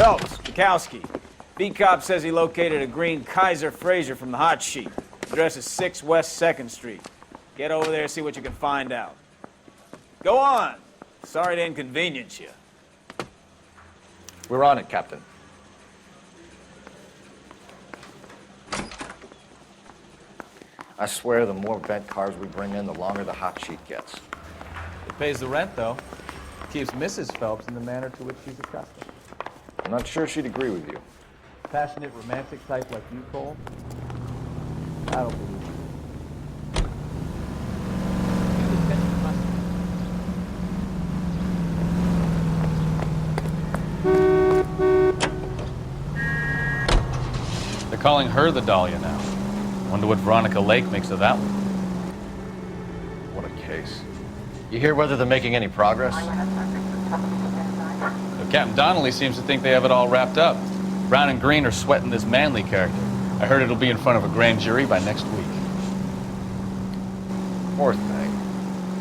Phelps, Bukowski. B-Cop says he located a green Kaiser Frazer from the hot sheet. Address is 6 West 2nd Street. Get over there and see what you can find out. Go on. Sorry to inconvenience you. We're on it, Captain. I swear the more bent cars we bring in, the longer the hot sheet gets. It pays the rent, though. Keeps Mrs. Phelps in the manner to which she's accustomed. I'm not sure she'd agree with you. Passionate, romantic type like you, Cole? I don't believe you. They're calling her the Dahlia now. Wonder what Veronica Lake makes of that one. What a case. You hear whether they're making any progress? So Captain Donnelly seems to think they have it all wrapped up. Brown and Green are sweating this Manley character. I heard it'll be in front of a grand jury by next week. Poor thing.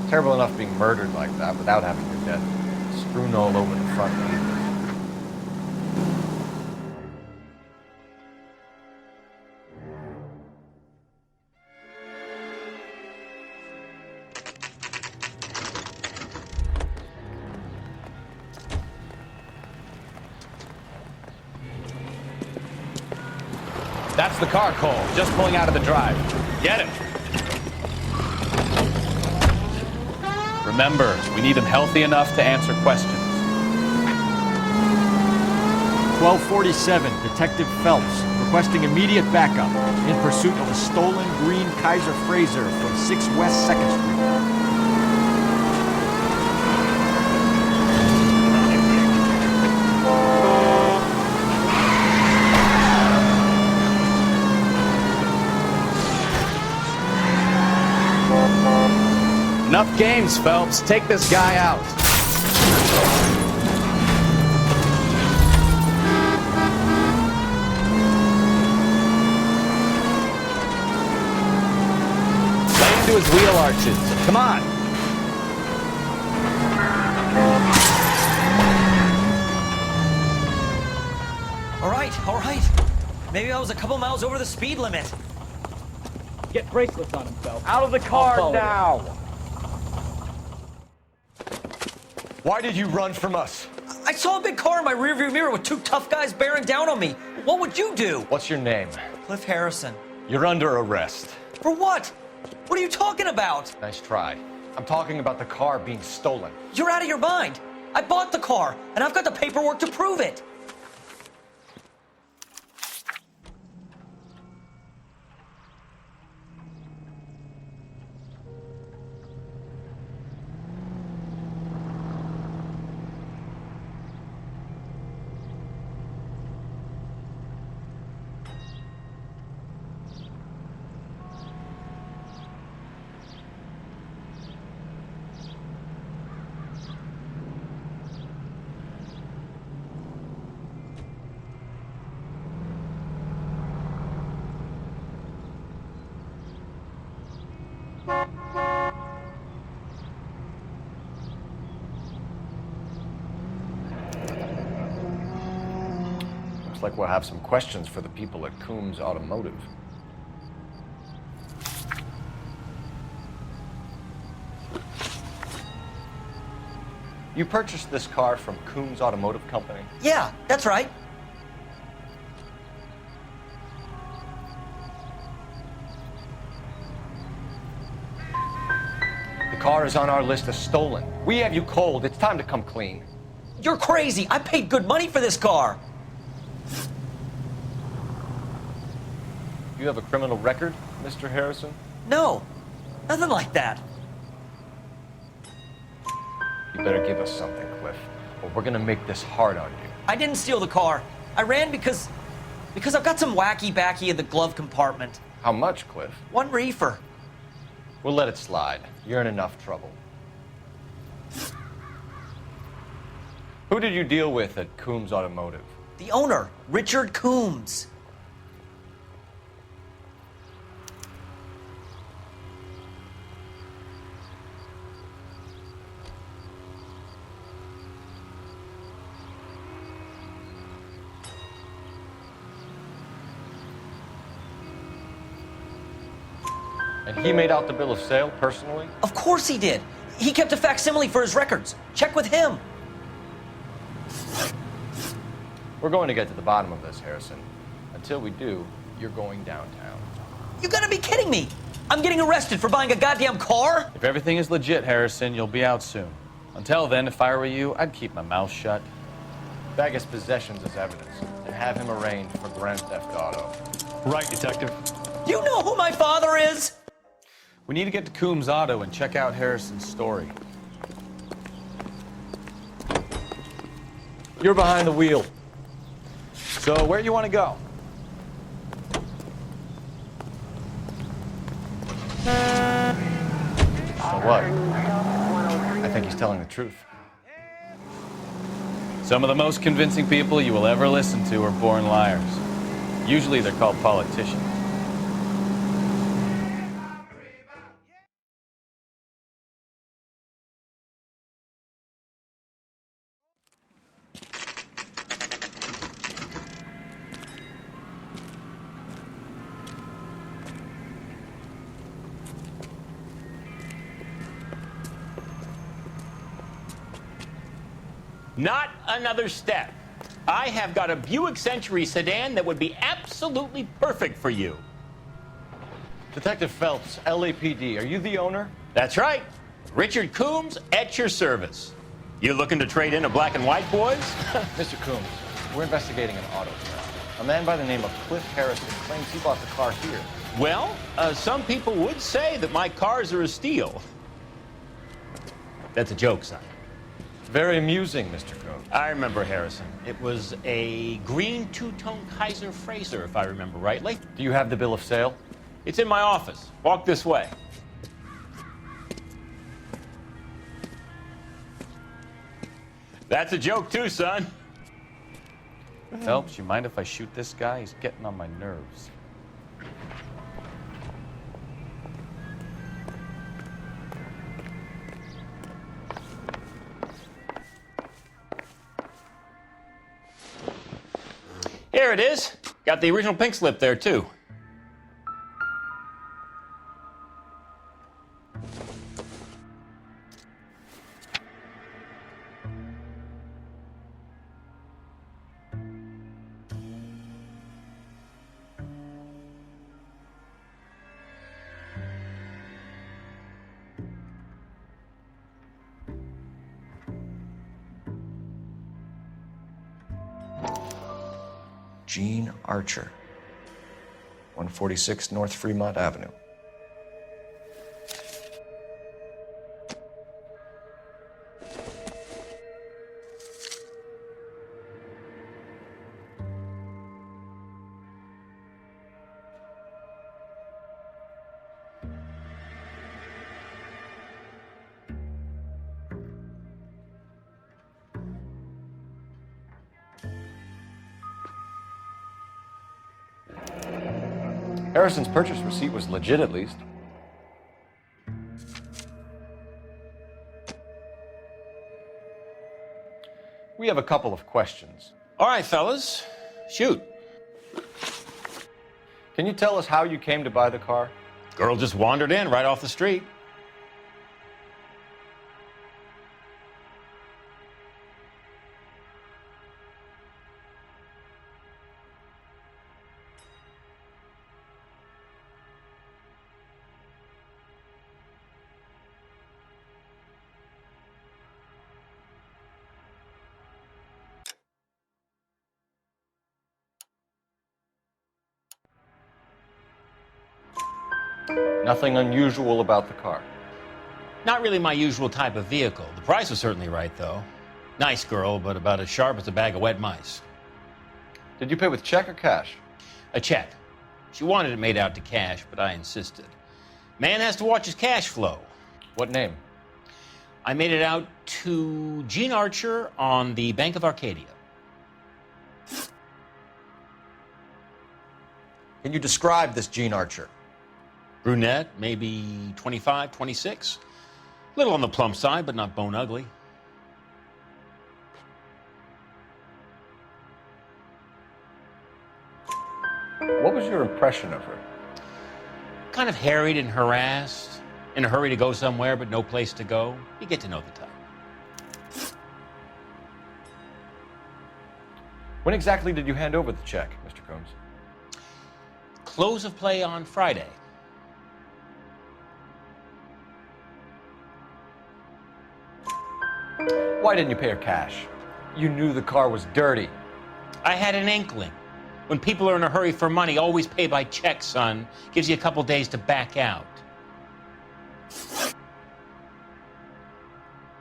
Terrible enough being murdered like that without having your death strewn all over the front either. That's the car, Cole. Just pulling out of the drive. Get him. Remember, we need him healthy enough to answer questions. 1247, Detective Phelps, requesting immediate backup in pursuit of a stolen green Kaiser Frazer from 6 West 2nd Street. Enough games, Phelps. Take this guy out. Lay into his wheel arches. Come on. All right. Maybe I was a couple miles over the speed limit. Get bracelets on him, Phelps. Out of the car now! Why did you run from us? I saw a big car in my rearview mirror with 2 tough guys bearing down on me. What would you do? What's your name? Cliff Harrison. You're under arrest. For what? What are you talking about? Nice try. I'm talking about the car being stolen. You're out of your mind. I bought the car, and I've got the paperwork to prove it. Looks like we'll have some questions for the people at Coombs Automotive. You purchased this car from Coombs Automotive Company? Yeah, that's right. The car is on our list as stolen. We have you cold. It's time to come clean. You're crazy. I paid good money for this car. You have a criminal record, Mr. Harrison? No, nothing like that. You better give us something, Cliff, or we're gonna make this hard on you. I didn't steal the car. I ran because I've got some wacky backy in the glove compartment. How much, Cliff? 1 reefer. We'll let it slide. You're in enough trouble. Who did you deal with at Coombs Automotive? The owner, Richard Coombs. And he made out the bill of sale personally? Of course he did. He kept a facsimile for his records. Check with him. We're going to get to the bottom of this, Harrison. Until we do, you're going downtown. You gotta be kidding me. I'm getting arrested for buying a goddamn car? If everything is legit, Harrison, you'll be out soon. Until then, if I were you, I'd keep my mouth shut. Bag his possessions as evidence and have him arraigned for grand theft auto. Right, Detective. You know who my father is? We need to get to Coombs Auto and check out Harrison's story. You're behind the wheel. So, where do you want to go? So what? I think he's telling the truth. Some of the most convincing people you will ever listen to are born liars. Usually they're called politicians. Not another step. I have got a Buick Century sedan that would be absolutely perfect for you. Detective Phelps, LAPD, are you the owner? That's right. Richard Coombs at your service. You looking to trade in a black and white, boys? Mr. Coombs, we're investigating an auto theft. A man by the name of Cliff Harrison claims he bought the car here. Well, some people would say that my cars are a steal. That's a joke, son. Very amusing, Mr. Coombs. I remember Harrison. It was a green two-tone Kaiser Frazer, if I remember rightly. Do you have the bill of sale? It's in my office. Walk this way. That's a joke too, son. Phelps, you mind if I shoot this guy? He's getting on my nerves. Here it is. Got the original pink slip there, too. Gene Archer, 146 North Fremont Avenue. Harrison's purchase receipt was legit, at least. We have a couple of questions. All right, fellas. Shoot. Can you tell us how you came to buy the car? Girl just wandered in right off the street. Nothing unusual about the car. Not really my usual type of vehicle. The price was certainly right, though. Nice girl, but about as sharp as a bag of wet mice. Did you pay with check or cash? A check. She wanted it made out to cash, but I insisted. Man has to watch his cash flow. What name? I made it out to Gene Archer on the Bank of Arcadia. Can you describe this Gene Archer? Brunette, maybe 25, 26. Little on the plump side, but not bone ugly. What was your impression of her? Kind of harried and harassed, in a hurry to go somewhere but no place to go. You get to know the type. When exactly did you hand over the check, Mr. Combs? Close of play on Friday. Why didn't you pay her cash? You knew the car was dirty. I had an inkling. When people are in a hurry for money, always pay by check, son. Gives you a couple days to back out.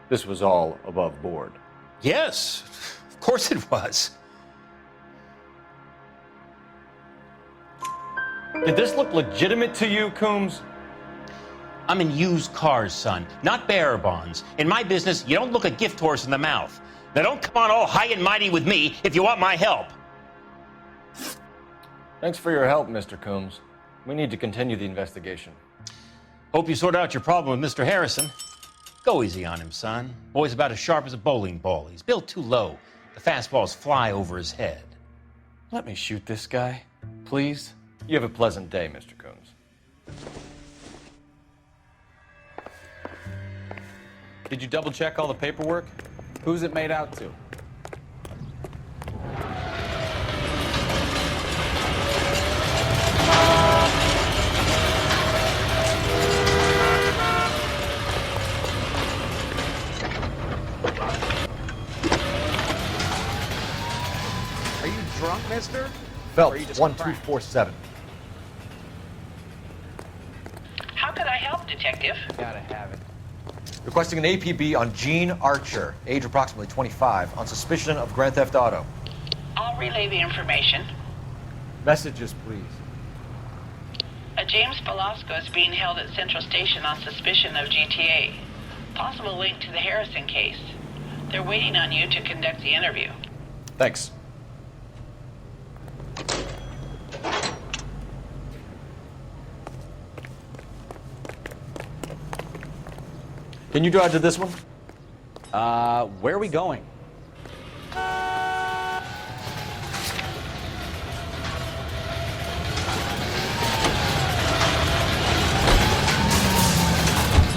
This was all above board. Yes, of course it was. Did this look legitimate to you, Coombs? I'm in used cars, son, not bearer bonds. In my business, you don't look a gift horse in the mouth. Now don't come on all high and mighty with me if you want my help. Thanks for your help, Mr. Coombs. We need to continue the investigation. Hope you sort out your problem with Mr. Harrison. Go easy on him, son. Boy's about as sharp as a bowling ball. He's built too low. The fastballs fly over his head. Let me shoot this guy, please. You have a pleasant day, Mr. Coombs. Did you double check all the paperwork? Who's it made out to? Are you drunk, mister? Phelps, Or are you just 1247. How could I help, Detective? Gotta have it. Requesting an APB on Gene Archer, age approximately 25, on suspicion of Grand Theft Auto. I'll relay the information. Messages, please. A James Velasco is being held at Central Station on suspicion of GTA. Possible link to the Harrison case. They're waiting on you to conduct the interview. Thanks. Can you drive to this one? Where are we going?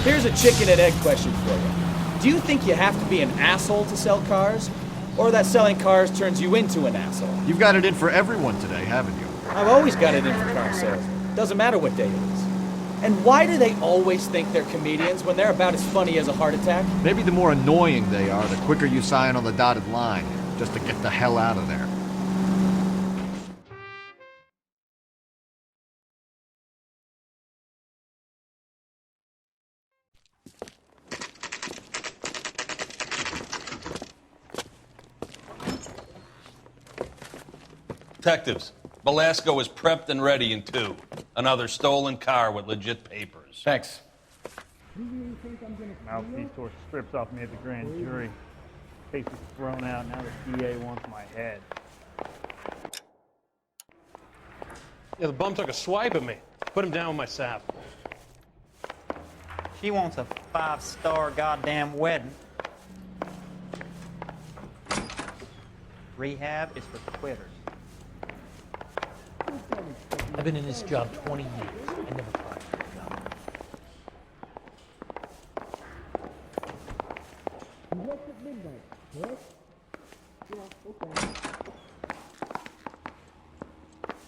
Here's a chicken and egg question for you. Do you think you have to be an asshole to sell cars? Or that selling cars turns you into an asshole? You've got it in for everyone today, haven't you? I've always got it in for car sales. Doesn't matter what day it is. And why do they always think they're comedians when they're about as funny as a heart attack? Maybe the more annoying they are, the quicker you sign on the dotted line, just to get the hell out of there. Detectives, Velasco is prepped and ready in 2. Another stolen car with legit papers. Thanks. Mouthpiece tore strips off me at the grand jury. Case was thrown out. Now the DA wants my head. Yeah, the bum took a swipe at me. Put him down with my sap. She wants a 5-star goddamn wedding. Rehab is for quitters. I've been in this job 20 years. I never fired a job.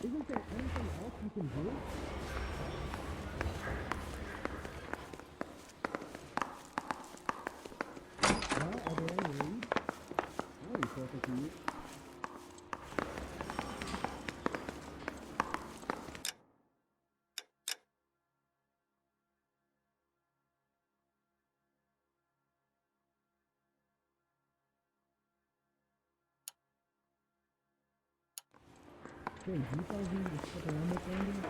Isn't there anything else you can do? Well, are there any leads? No, you perfect lead. James, you told me to stick around this ending?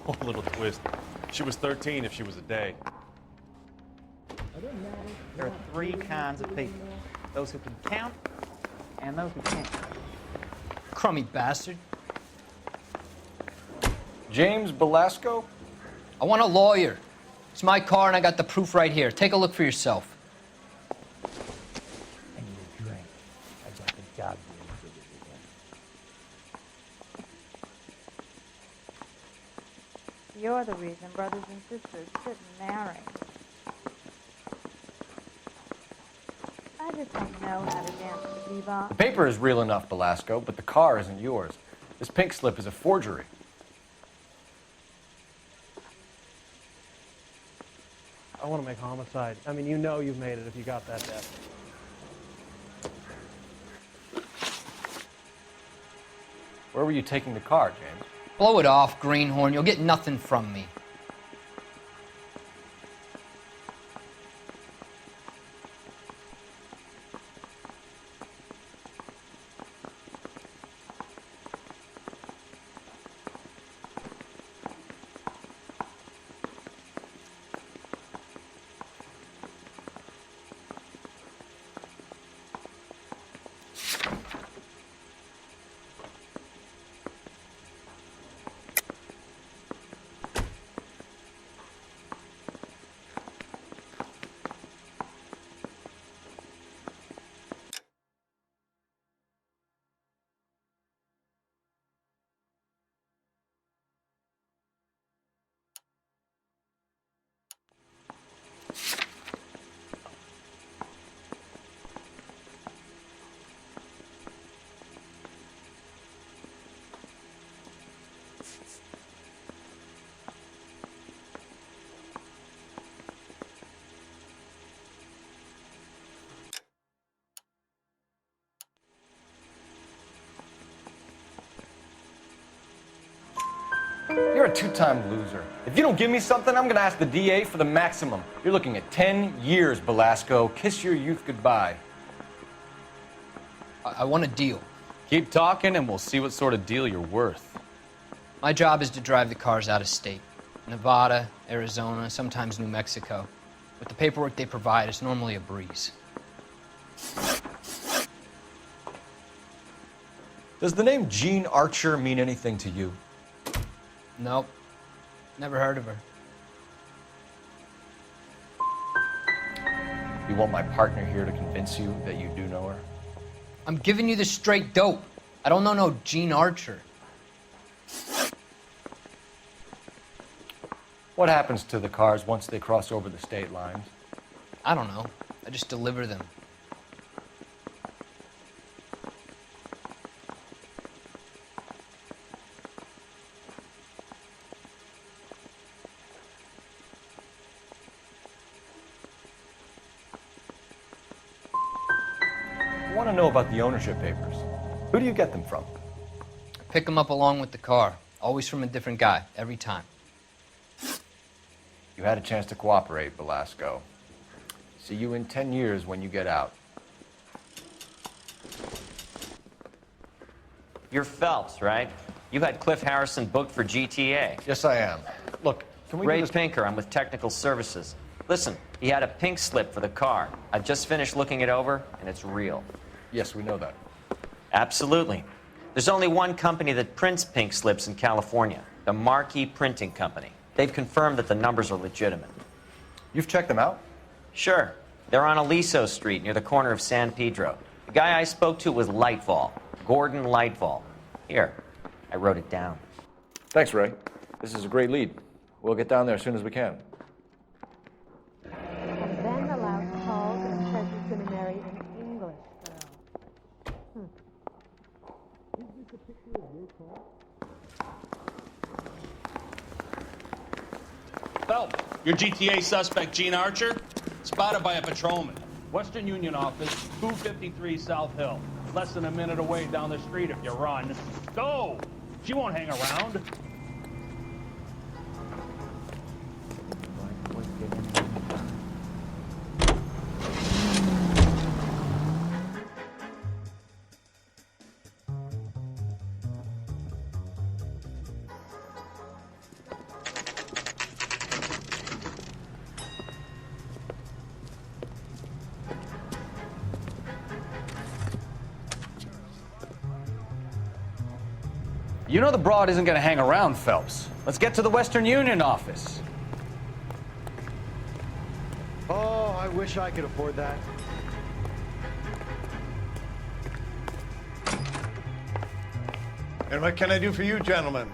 Oh, little twist. She was 13 if she was a day. There are 3 kinds of people. Those who can count and those who can't. Crummy bastard. James Velasco? I want a lawyer. It's my car and I got the proof right here. Take a look for yourself. I need a drink. I got the job. You're the reason brothers and sisters shouldn't marry. I just don't know how to dance the bebop. The paper is real enough, Belasco, but the car isn't yours. This pink slip is a forgery. I want to make homicide. I mean, you know you've made it if you got that debt. Where were you taking the car, James? Blow it off, greenhorn. You'll get nothing from me. You're a two-time loser. If you don't give me something, I'm going to ask the DA for the maximum. You're looking at 10 years, Belasco. Kiss your youth goodbye. I want a deal. Keep talking and we'll see what sort of deal you're worth. My job is to drive the cars out of state. Nevada, Arizona, sometimes New Mexico. With the paperwork they provide, it's normally a breeze. Does the name Jean Archer mean anything to you? Nope. Never heard of her. You want my partner here to convince you that you do know her? I'm giving you the straight dope. I don't know no Jean Archer. What happens to the cars once they cross over the state lines? I don't know. I just deliver them. I want to know about the ownership papers. Who do you get them from? Pick them up along with the car. Always from a different guy, every time. You had a chance to cooperate, Belasco. See you in 10 years when you get out. You're Phelps, right? You had Cliff Harrison booked for GTA. Yes, I am. Look, can we Ray do this? Pinker, I'm with Technical Services. Listen, he had a pink slip for the car. I've just finished looking it over, and it's real. Yes, we know that. Absolutely. There's only one company that prints pink slips in California, the Marquee Printing Company. They've confirmed that the numbers are legitimate. You've checked them out? Sure. They're on Aliso Street near the corner of San Pedro. The guy I spoke to was Lightfall, Gordon Lightfall. Here, I wrote it down. Thanks, Ray. This is a great lead. We'll get down there as soon as we can. And then the louse calls and says he's going to marry an English girl. Is this a picture of your car? Phelps, your GTA suspect, Jean Archer, spotted by a patrolman. Western Union office, 253 South Hill. Less than a minute away down the street if you run. Go! She won't hang around. You know the broad isn't going to hang around, Phelps. Let's get to the Western Union office. Oh, I wish I could afford that. And what can I do for you, gentlemen?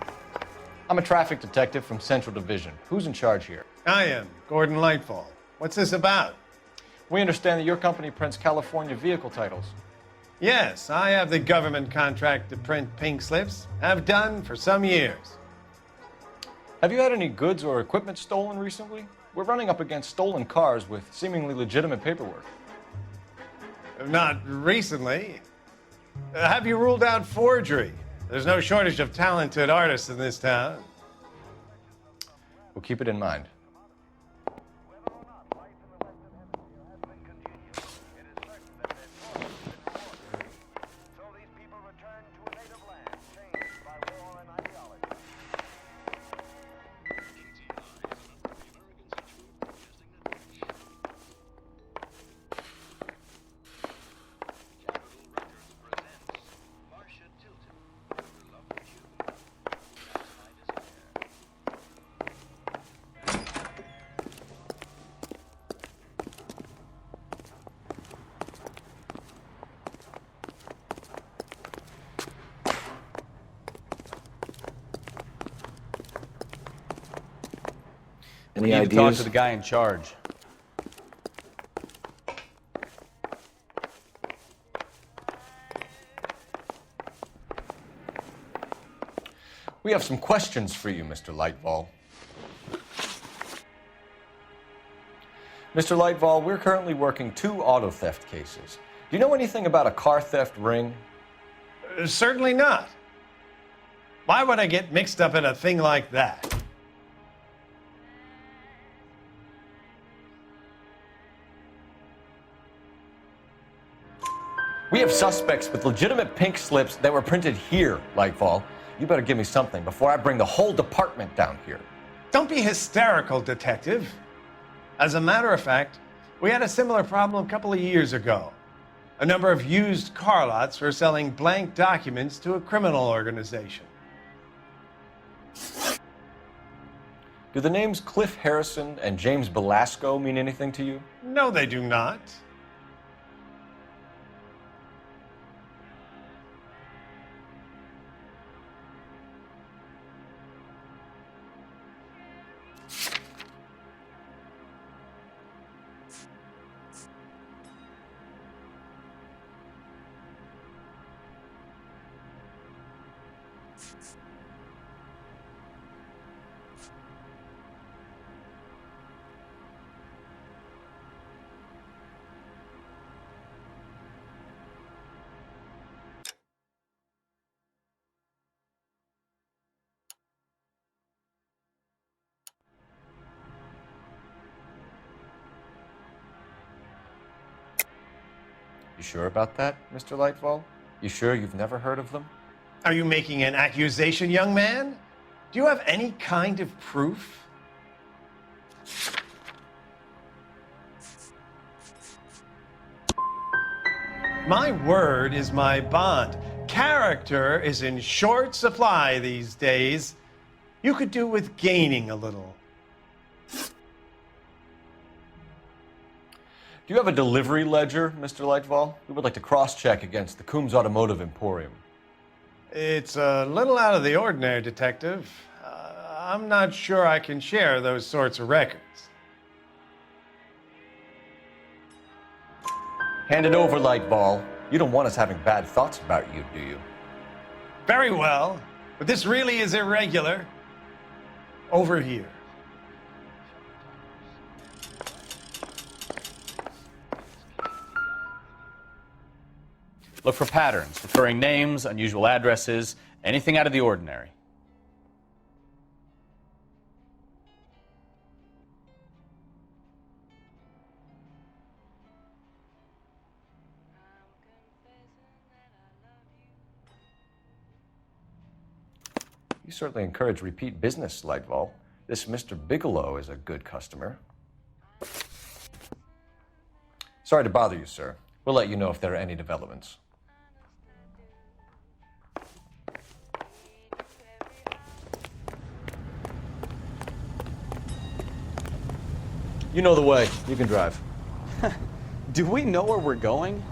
I'm a traffic detective from Central Division. Who's in charge here? I am, Gordon Lightfall. What's this about? We understand that your company prints California vehicle titles. Yes, I have the government contract to print pink slips. Have done for some years. Have you had any goods or equipment stolen recently? We're running up against stolen cars with seemingly legitimate paperwork. Not recently. Have you ruled out forgery? There's no shortage of talented artists in this town. We'll keep it in mind. We need to talk to the guy in charge. We have some questions for you, Mr. Lightfall. Mr. Lightfall, we're currently working 2 auto theft cases. Do you know anything about a car theft ring? Certainly not. Why would I get mixed up in a thing like that? We have suspects with legitimate pink slips that were printed here, Lightfall. You better give me something before I bring the whole department down here. Don't be hysterical, Detective. As a matter of fact, we had a similar problem a couple of years ago. A number of used car lots were selling blank documents to a criminal organization. Do the names Cliff Harrison and James Belasco mean anything to you? No, they do not. You sure about that, Mr. Lightfall? You sure you've never heard of them? Are you making an accusation, young man? Do you have any kind of proof? My word is my bond. Character is in short supply these days. You could do with gaining a little. Do you have a delivery ledger, Mr. Lightfall? We would like to cross-check against the Coombs Automotive Emporium. It's a little out of the ordinary, Detective. I'm not sure I can share those sorts of records. Hand it over, Lightball. You don't want us having bad thoughts about you, do you? Very well, but this really is irregular. Over here. Look for patterns, recurring names, unusual addresses, anything out of the ordinary. You certainly encourage repeat business, Lightball. This Mr. Bigelow is a good customer. Sorry to bother you, sir. We'll let you know if there are any developments. You know the way. You can drive. Do we know where we're going?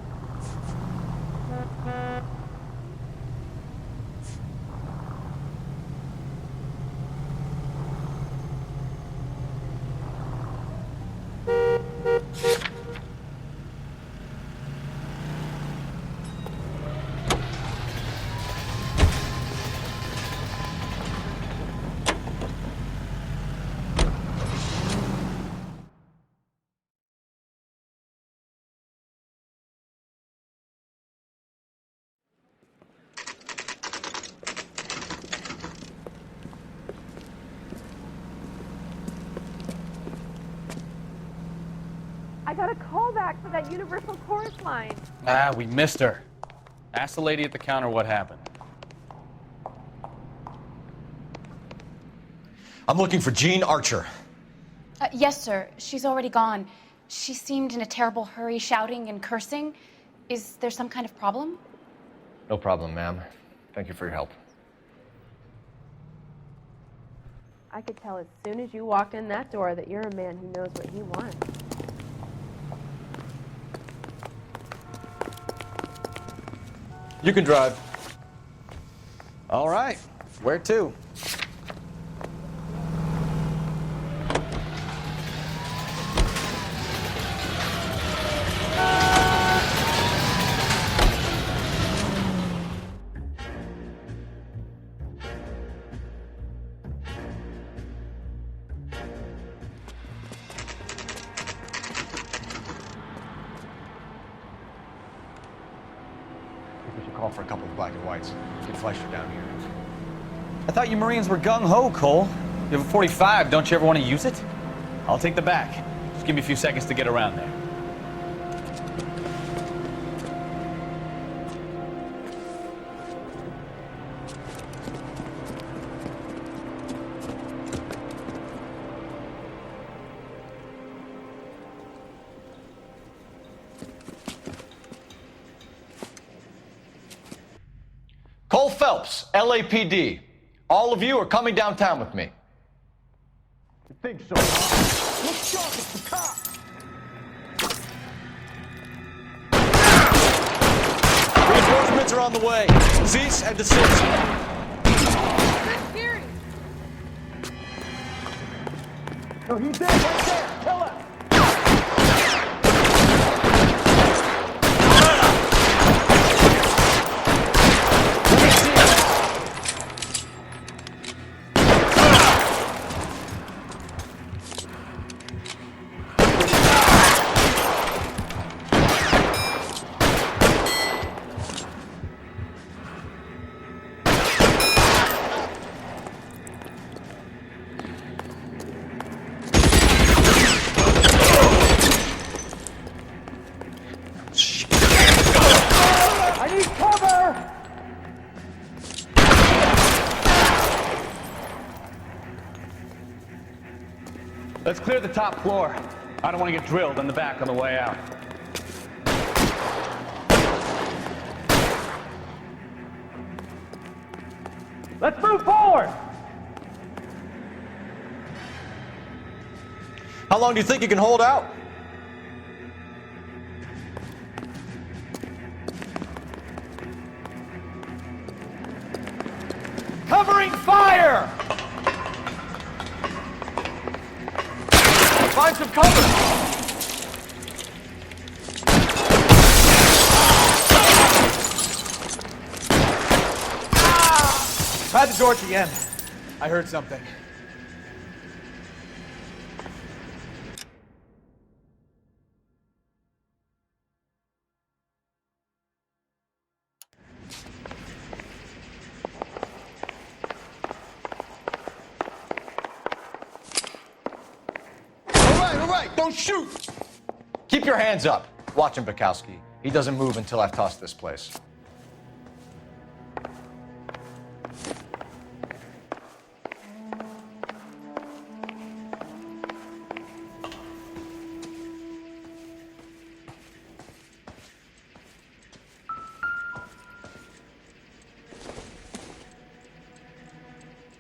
I got a call back for that Universal Chorus line. Ah, we missed her. Ask the lady at the counter what happened. I'm looking for Jean Archer. Yes, sir. She's already gone. She seemed in a terrible hurry, shouting and cursing. Is there some kind of problem? No problem, ma'am. Thank you for your help. I could tell as soon as you walked in that door that you're a man who knows what he wants. You can drive. All right. Where to? We should call for a couple of black and whites. Get Fleischer down here. I thought you Marines were gung-ho, Cole. You have a 45. Don't you ever want to use it? I'll take the back. Just give me a few seconds to get around there. Cole Phelps, LAPD. All of you are coming downtown with me. You think so, huh? Look sharp, it's the cop! Reinforcements are on the way. Cease and desist. No, he's there, right there! Kill him! Let's clear the top floor. I don't want to get drilled in the back on the way out. Let's move forward! How long do you think you can hold out? Covering fire! Find some cover! Try the door at the end. I heard something. All right, don't shoot! Keep your hands up. Watch him, Bukowski. He doesn't move until I've tossed this place.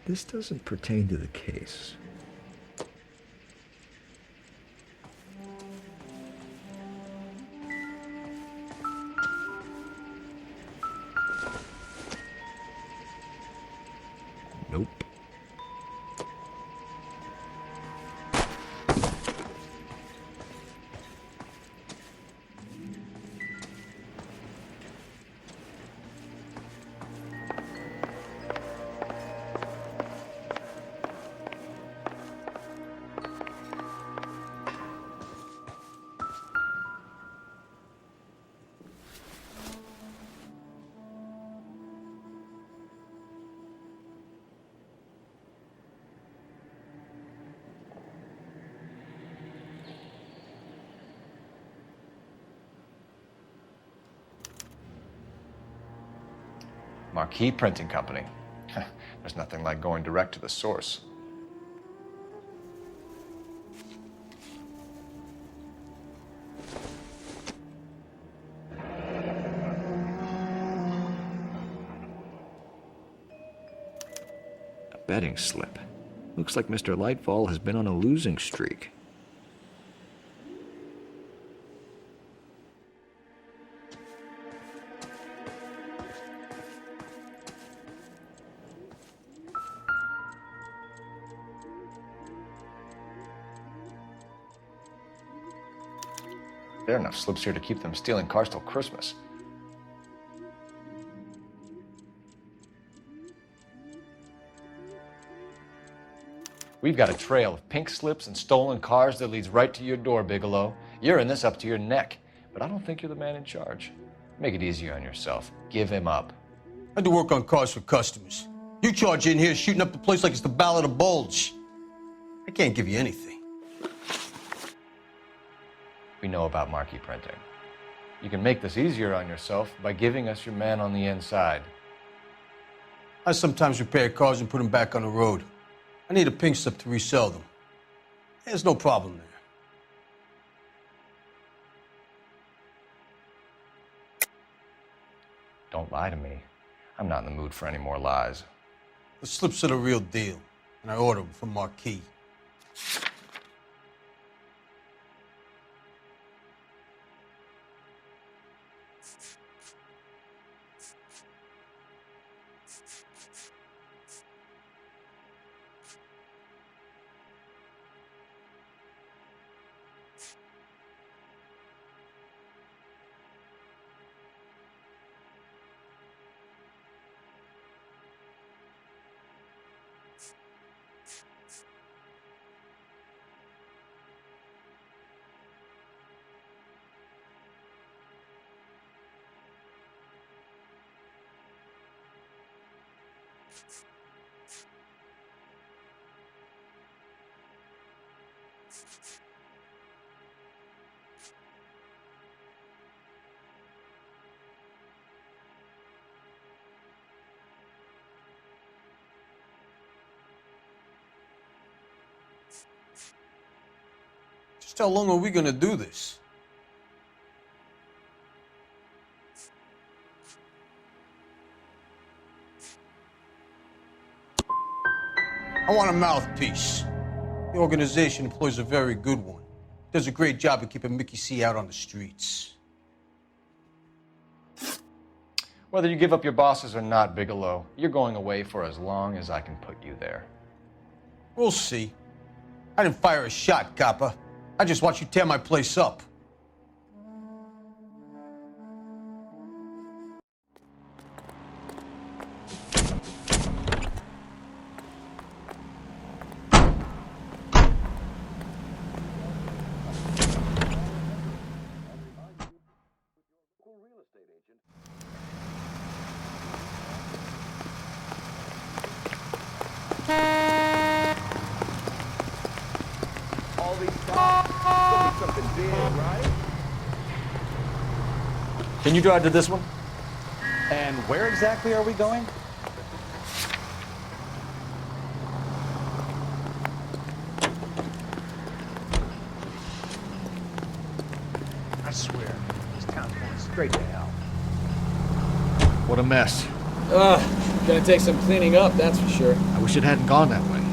This doesn't pertain to the case. Nope. Marquis Printing Company. There's nothing like going direct to the source. A betting slip. Looks like Mr. Lightfall has been on a losing streak. There are enough slips here to keep them stealing cars till Christmas. We've got a trail of pink slips and stolen cars that leads right to your door, Bigelow. You're in this up to your neck, but I don't think you're the man in charge. Make it easier on yourself. Give him up. I do work on cars for customers. You charge in here shooting up the place like it's the Ballad of Bulge. I can't give you anything. We know about Marquis Printing. You can make this easier on yourself by giving us your man on the inside. I sometimes repair cars and put them back on the road. I need a pink slip to resell them. There's no problem there. Don't lie to me. I'm not in the mood for any more lies. The slips are the real deal, and I order them from Marquis. Just how long are we gonna do this? I want a mouthpiece. The organization employs a very good one. Does a great job of keeping Mickey C out on the streets. Whether you give up your bosses or not, Bigelow, you're going away for as long as I can put you there. We'll see. I didn't fire a shot, copper. I just watch you tear my place up. All these times, gonna be something big, right? Can you drive to this one? And where exactly are we going? I swear, this town's going straight to hell. What a mess. Gonna take some cleaning up, that's for sure. I wish it hadn't gone that way.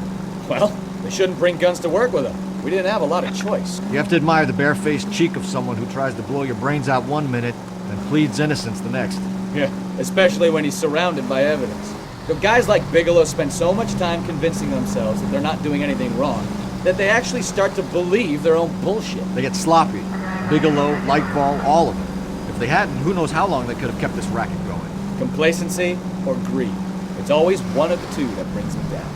Well, they shouldn't bring guns to work with them. We didn't have a lot of choice. You have to admire the barefaced cheek of someone who tries to blow your brains out one minute and pleads innocence the next. Yeah, especially when he's surrounded by evidence. So guys like Bigelow spend so much time convincing themselves that they're not doing anything wrong that they actually start to believe their own bullshit. They get sloppy. Bigelow, Lightfall, all of them. If they hadn't, who knows how long they could have kept this racket going. Complacency or greed. It's always one of the two that brings them down.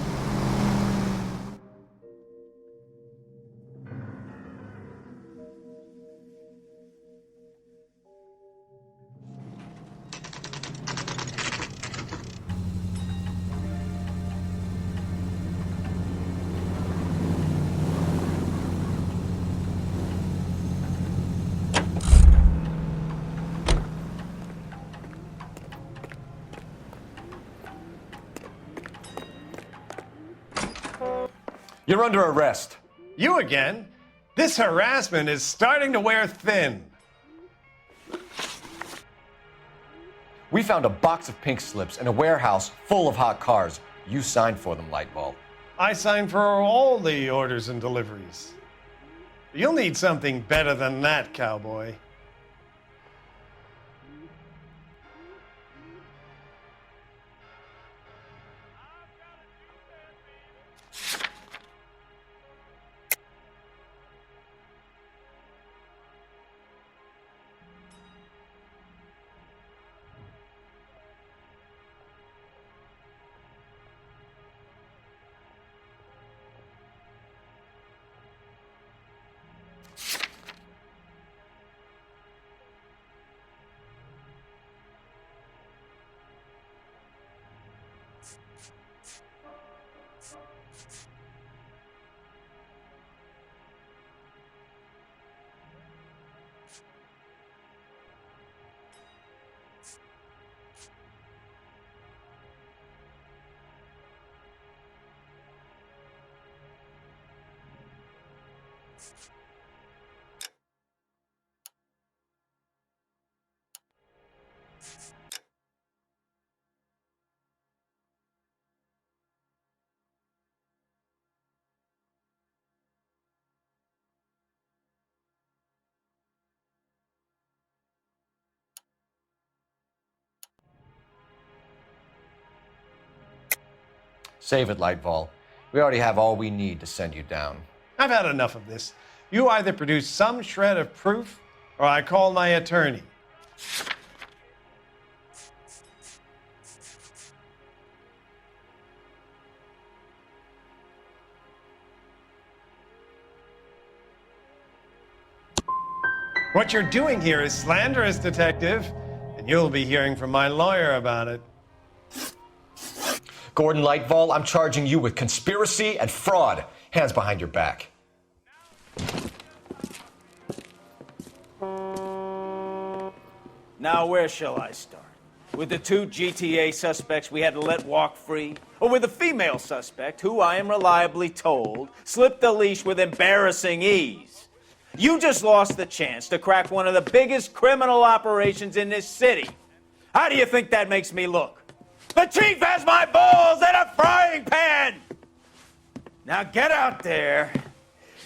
You're under arrest. You again? This harassment is starting to wear thin. We found a box of pink slips in a warehouse full of hot cars. You signed for them, Lightball. I signed for all the orders and deliveries. You'll need something better than that, cowboy. Save it, Lightball. We already have all we need to send you down. I've had enough of this. You either produce some shred of proof, or I call my attorney. What you're doing here is slanderous, Detective, and you'll be hearing from my lawyer about it. Gordon Lightball, I'm charging you with conspiracy and fraud. Hands behind your back. Now, where shall I start? With the 2 GTA suspects we had to let walk free? Or with the female suspect, who I am reliably told slipped the leash with embarrassing ease? You just lost the chance to crack one of the biggest criminal operations in this city. How do you think that makes me look? The chief has my balls in a frying pan! Now get out there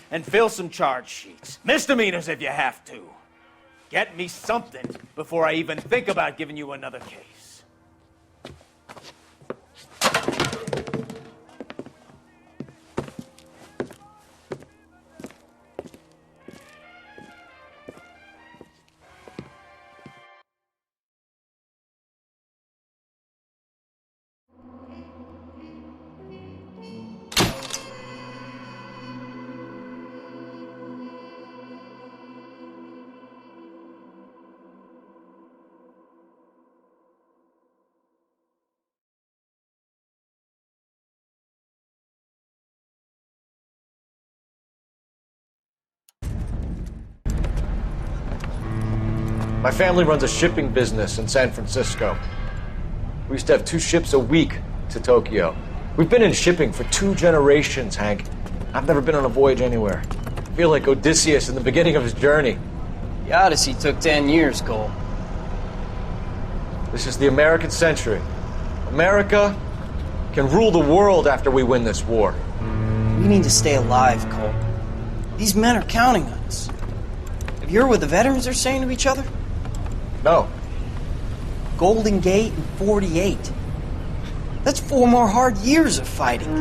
and fill some charge sheets. Misdemeanors if you have to. Get me something before I even think about giving you another case. My family runs a shipping business in San Francisco. We used to have 2 ships a week to Tokyo. We've been in shipping for 2 generations, Hank. I've never been on a voyage anywhere. I feel like Odysseus in the beginning of his journey. The Odyssey took 10 years, Cole. This is the American century. America can rule the world after we win this war. We need to stay alive, Cole. These men are counting on us. Have you heard what the veterans are saying to each other? No. Golden Gate and 48. That's 4 more hard years of fighting.